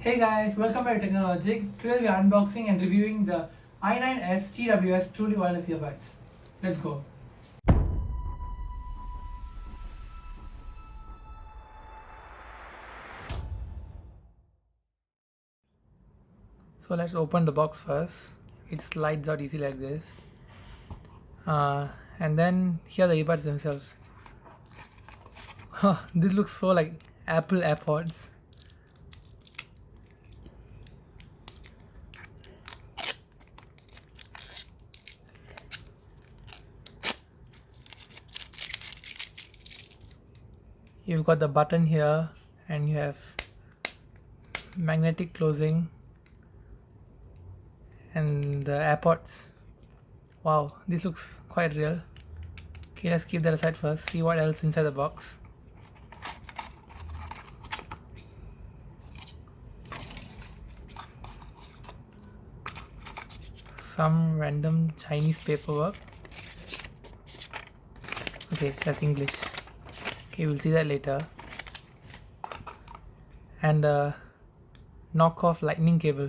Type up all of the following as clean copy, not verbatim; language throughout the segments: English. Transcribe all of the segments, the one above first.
Hey guys, welcome back to NoLogic. Today we are unboxing and reviewing the i9S-TWS truly wireless earbuds. Let's go. So let's open the box first. It slides out easy like this. And then here are the earbuds themselves. This looks so like Apple AirPods. You've got the button here and you have magnetic closing and the AirPods. Wow, this looks quite real. Okay, let's keep that aside first, see what else inside the box. Some random Chinese paperwork. Okay, that's English. Okay, we'll see that later. And a knockoff lightning cable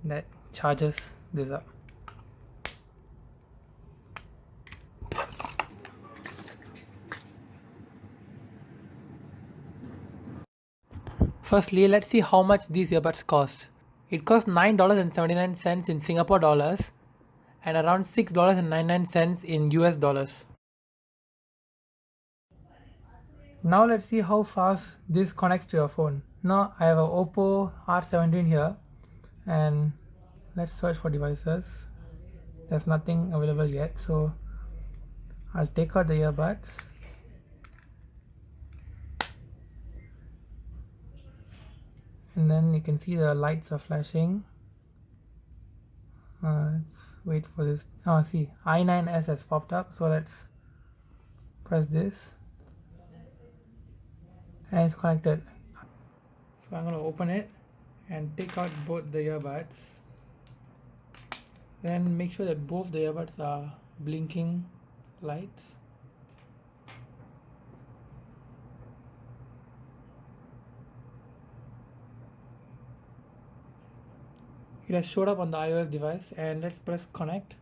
that charges this up. Firstly, let's see how much these earbuds cost. It costs $9.79 in Singapore dollars and around $6.99 in US dollars. Now let's see how fast this connects to your phone. Now I have an Oppo R17 here and let's search for devices. There's nothing available yet, so I'll take out the earbuds. And then you can see the lights are flashing. Let's wait for this. See, i9S has popped up, so let's press this and it's connected. So I'm going to open it and take out both the earbuds. Then make sure that both the earbuds are blinking lights. It has showed up on the iOS device, and let's press connect.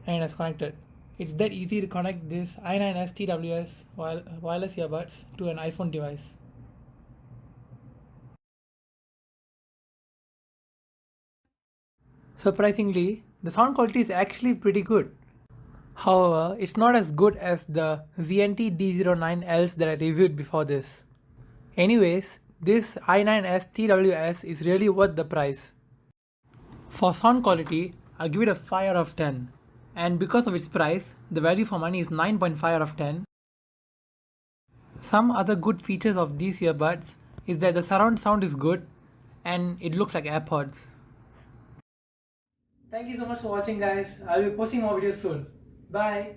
And it has connected. It's that easy to connect this i9S-TWS wireless earbuds to an iPhone device. Surprisingly, the sound quality is actually pretty good. However, it's not as good as the ZNT D09Ls that I reviewed before this. Anyways, this i9S-TWS is really worth the price. For sound quality, I'll give it a 5 out of 10. And because of its price, the value for money is 9.5 out of 10. Some other good features of these earbuds is that the surround sound is good and it looks like AirPods. Thank you so much for watching guys. I'll be posting more videos soon. Bye.